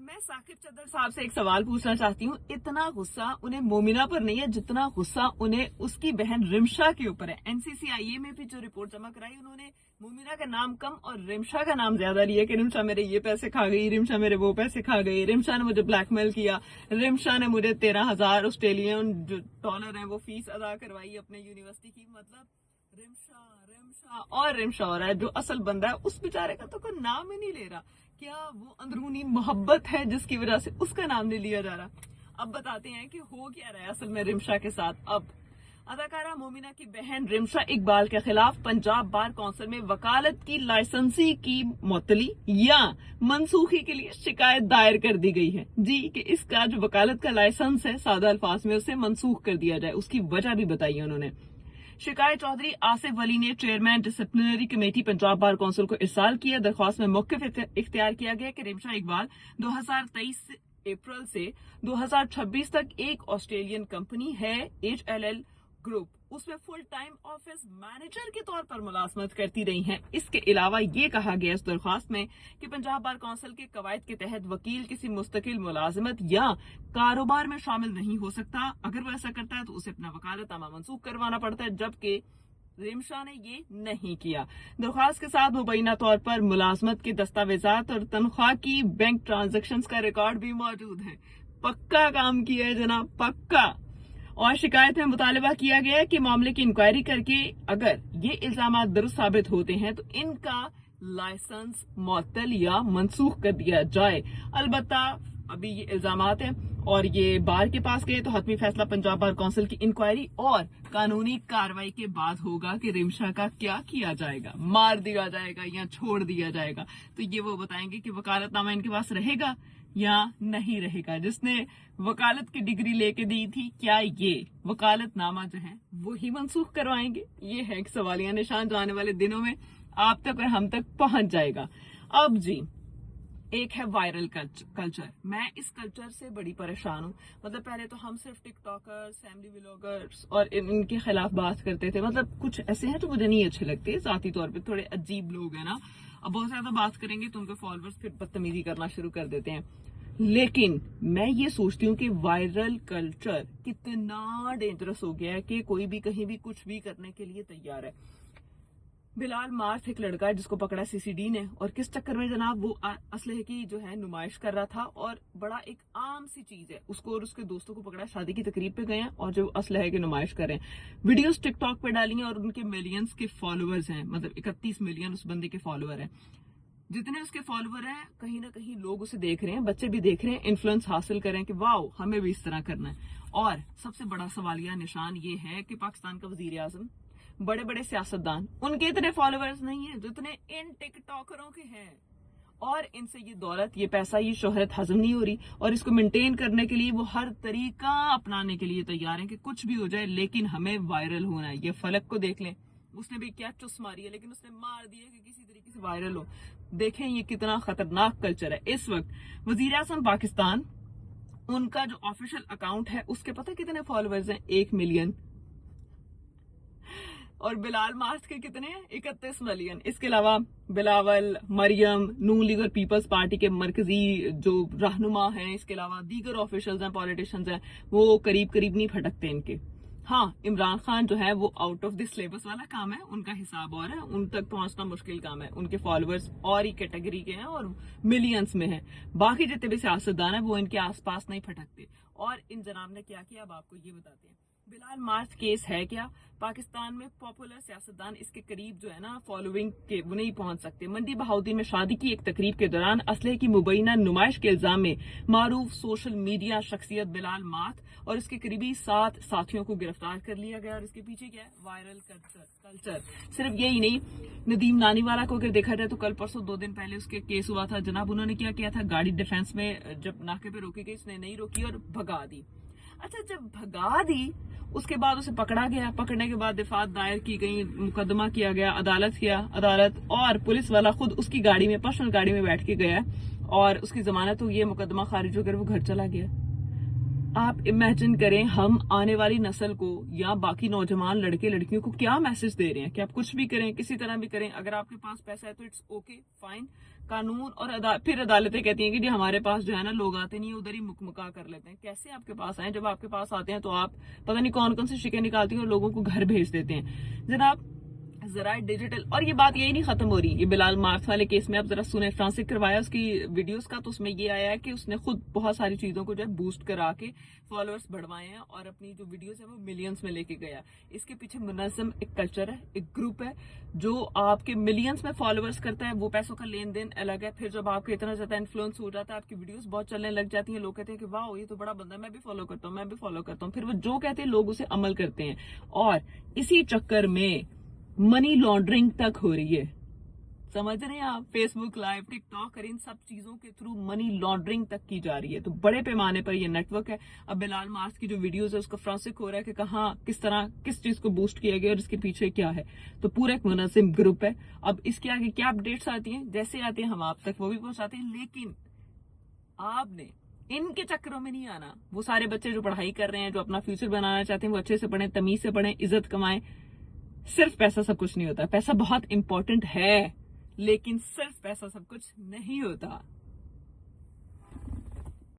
मैं साकिब चद्दर साहब से एक सवाल पूछना चाहती हूँ। इतना गुस्सा उन्हें मोमिना पर नहीं है जितना गुस्सा उन्हें उसकी बहन रिमशा के ऊपर है। एनसीसीआईए में भी जो रिपोर्ट जमा कराई, उन्होंने मोमिना का नाम कम और रिमशा का नाम ज्यादा लिया कि रिमशा मेरे ये पैसे खा गई, रिमशा मेरे वो पैसे खा गई, रिमशा ने मुझे ब्लैकमेल किया, रिमशा ने मुझे 13,000 ऑस्ट्रेलियन जो डॉलर है वो फीस अदा करवाई अपने यूनिवर्सिटी की। मतलब रिमशा रिमशा और रिमशा हो रहा है। जो असल बंदा है उस बेचारे का तो कोई नाम ही नहीं ले रहा। क्या वो अंदरूनी मोहब्बत है जिसकी वजह से उसका नाम नहीं लिया जा रहा? अब बताते हैं कि हो क्या रहा है असल में रिमशा के साथ। अब अदाकारा मोमिना की बहन रिमशा इकबाल के खिलाफ पंजाब बार काउंसिल में वकालत की लाइसेंसी की मुअत्तली या मनसूखी के लिए शिकायत दायर कर दी गई है जी, कि इसका जो वकालत का लाइसेंस है सादा अल्फाज में उसे मनसूख कर दिया जाए। उसकी वजह भी बताई उन्होंने। शिकायत चौधरी आसिफ वली ने chairman disciplinary committee Punjab bar council को इरसाल किया। दरख्वास्त में मौक़िफ़ इख्तियार किया गया कि रिमशा इकबाल 2023 अप्रैल से 2026 तक एक ऑस्ट्रेलियन कंपनी है HLL ग्रुप, उसमें फुल टाइम ऑफिस मैनेजर के तौर पर मुलाजमत करती रही हैं। इसके अलावा ये कहा गया इस दरख्वास्त में कि पंजाब बार काउंसिल के कवायद के तहत वकील किसी मुस्तकिल मुलाजमत या कारोबार में शामिल नहीं हो सकता। अगर वो ऐसा करता है तो उसे अपना वकालतनामा मनसूख करवाना पड़ता है, जबकि रिमशा ने ये नहीं किया। दरख्वास्त के साथ मुबैना तौर पर मुलाजमत के दस्तावेजात और तनख्वाह की बैंक ट्रांजेक्शन्स का रिकॉर्ड भी मौजूद है। पक्का काम किया है जनाब, पक्का। और शिकायत में मुतालबा किया गया है कि मामले की इंक्वायरी करके अगर ये इल्जाम दुरुस्त साबित होते हैं तो इनका लाइसेंस मुअत्तल या मनसूख कर दिया जाए। अलबत्ता अभी ये इल्जामात हैं और ये बार के पास गए तो हतमी फैसला पंजाब बार काउंसिल की इंक्वायरी और कानूनी कार्रवाई के बाद होगा कि रिमशा का क्या किया जाएगा, मार दिया जाएगा या छोड़ दिया जाएगा। तो ये वो बताएंगे कि वकालतनामा इनके पास रहेगा या नहीं रहेगा। जिसने वकालत की डिग्री लेके दी थी, क्या ये वकालतनामा जो है वो ही मनसूख करवाएंगे? ये है एक सवालिया निशान जो आने वाले दिनों में आप तक और हम तक पहुंच जाएगा। अब जी, एक है वायरल कल्चर। मैं इस कल्चर से बड़ी परेशान हूँ। मतलब पहले तो हम सिर्फ टिकटॉकर्स, फैमिली व्लॉगर्स और इनके खिलाफ बात करते थे। मतलब कुछ ऐसे हैं जो मुझे नहीं अच्छे लगते, जाती तौर पे थोड़े अजीब लोग हैं ना। अब बहुत ज्यादा बात करेंगे तो उनके फॉलोअर्स फिर बदतमीजी करना शुरू कर देते हैं। लेकिन मैं ये सोचती हूँ कि वायरल कल्चर कितना डेंजरस हो गया है कि कोई भी कहीं भी कुछ भी करने के लिए तैयार है। बिलाल मार्थ एक लड़का है जिसको पकड़ा CCD ने, और किस चक्कर में जनाब, वो असलहे की जो है नुमाइश कर रहा था और बड़ा एक आम सी चीज है। उसको और उसके दोस्तों को पकड़ा, शादी की तकरीब पे गए हैं और जो असलहे की नुमाइश कर रहे हैं। वीडियोस टिकटॉक पे डाली हैं और उनके मिलियंस के फॉलोअर्स हैं। मतलब 31 मिलियन उस बंदे के फॉलोअर हैं। जितने उसके फॉलोअर हैं कहीं ना कहीं लोग उसे देख रहे हैं, बच्चे भी देख रहे हैं, इन्फ्लुएंस हासिल करें कि वाओ हमें भी इस तरह करना है। और सबसे बड़ा सवालिया निशान ये है कि पाकिस्तान का वजीर आजम, बड़े बड़े सियासतदान, उनके इतने फॉलोअर्स नहीं है जितने इन टिकटॉकरों के हैं। और इनसे ये दौलत, ये पैसा, ये शोहरत हजम नहीं हो रही और इसको मेंटेन करने के लिए वो हर तरीका अपनाने के लिए तैयार है कि कुछ भी हो जाए लेकिन हमें वायरल होना है। ये फलक को देख लें, उसने भी क्या चुस मारी है लेकिन उसने मार दिया कि किसी तरीके से वायरल हो। देखें ये कितना खतरनाक कल्चर है। इस वक्त वजीर आजम पाकिस्तान, उनका जो ऑफिशियल अकाउंट है उसके पता कितने फॉलोअर्स हैं? 1 मिलियन। और बिलाल मार्थ के कितने हैं? 31 मिलियन। इसके अलावा बिलावल, मरियम, नून लीग और पीपल्स पार्टी के मरकजी जो रहनुमा हैं, इसके अलावा दीगर ऑफिशियल्स हैं, पॉलिटिशियंस हैं, वो करीब करीब नहीं फटकते इनके। हाँ, इमरान खान जो है वो आउट ऑफ द सिलेबस वाला काम है, उनका हिसाब और है, उन तक पहुंचना मुश्किल काम है। उनके फॉलोअर्स और ही कैटेगरी के हैं और मिलियंस में हैं। बाकी जितने भी सियासतदान है वो इनके आसपास नहीं फटकते। और इन जनाब ने क्या किया अब आपको ये बताते हैं। बिलाल मार्थ केस है क्या? पाकिस्तान में पॉपुलर सियासतदान इसके करीब जो है ना फॉलोइंग के, वो नहीं पहुंच सकते। मंडी बहाउद्दीन में शादी की एक तकरीब के दौरान असलहे की मुबैना नुमाइश के इल्जाम में मारूफ सोशल मीडिया शख्सियत बिलाल मार्थ और इसके करीबी 7 साथियों को गिरफ्तार कर लिया गया। और इसके पीछे क्या है? Viral culture. सिर्फ यही नहीं, नदीम नानीवाला को अगर देखा जाए तो कल परसों 2 दिन पहले उसके केस हुआ था जनाब। उन्होंने क्या किया था? गाड़ी डिफेंस में जब नाके पे रोकी गई, उसने नहीं रोकी और भगा दी। अच्छा, जब भगा दी उसके बाद उसे पकड़ा गया। पकड़ने के बाद दिफात दायर की गई, मुकदमा किया गया, अदालत और पुलिस वाला खुद उसकी गाड़ी में, पर्सनल गाड़ी में बैठ के गया और उसकी जमानत हुई है, मुकदमा खारिज होकर वो घर चला गया। आप इमेजिन करें हम आने वाली नस्ल को या बाकी नौजवान लड़के लड़कियों को क्या मैसेज दे रहे हैं कि आप कुछ भी करें, किसी तरह भी करें, अगर आपके पास पैसा है तो इट्स ओके, फाइन, कानून और फिर अदालतें कहती हैं कि जी हमारे पास जो है ना लोग आते नहीं है, उधर ही मुकमुका कर लेते हैं। कैसे आपके पास आए? जब आपके पास आते हैं तो आप पता नहीं कौन कौन से शिकन निकालती हैं और लोगों को घर भेज देते हैं। जनाब जरा डिजिटल, और ये बात यही नहीं खत्म हो रही। ये बिलाल मार्थ वाले केस में आप जरा सुने, फ्रांसिक करवाया उसकी वीडियोस का, तो उसमें ये आया है कि उसने खुद बहुत सारी चीजों को जो है बूस्ट करा के फॉलोअर्स बढ़वाए हैं और अपनी जो वीडियोस है वो मिलियंस में लेके गया। इसके पीछे मुनज़्ज़म एक कल्चर है, एक ग्रुप है जो आपके मिलियंस में फॉलोअर्स करता है। वो पैसों का लेन देन अलग है। फिर जब आपके इतना ज्यादा इन्फ्लुएंस हो जाता है, आपकी वीडियोस बहुत चलने लग जाती हैं, लोग कहते हैं कि वाह ये तो बड़ा बंदा है, मैं भी फॉलो करता हूँ, मैं भी फॉलो करता हूँ। फिर वो जो कहते हैं लोग उसे अमल करते हैं, और इसी चक्कर में मनी लॉन्ड्रिंग तक हो रही है। समझ रहे हैं आप? फेसबुक लाइव, टिकटॉक, इन सब चीजों के थ्रू मनी लॉन्ड्रिंग तक की जा रही है। तो बड़े पैमाने पर ये नेटवर्क है। अब बिलाल मार्थ की जो वीडियोस है उसका फ्रांसिक हो रहा है कि कहाँ किस तरह किस चीज को बूस्ट किया गया और इसके पीछे क्या है। तो पूरा एक मुनज़्ज़म ग्रुप है। अब इसके आगे क्या अपडेट्स आती हैं, जैसे आती हैं हम आप तक वो भी पहुंचाते हैं, लेकिन आपने इनके चक्करों में नहीं आना। वो सारे बच्चे जो पढ़ाई कर रहे हैं, जो अपना फ्यूचर बनाना चाहते हैं, वो अच्छे से पढ़ें, तमीज से पढ़ें, इज्जत कमाएं। सिर्फ पैसा सब कुछ नहीं होता। पैसा बहुत इंपॉर्टेंट है, लेकिन सिर्फ पैसा सब कुछ नहीं होता।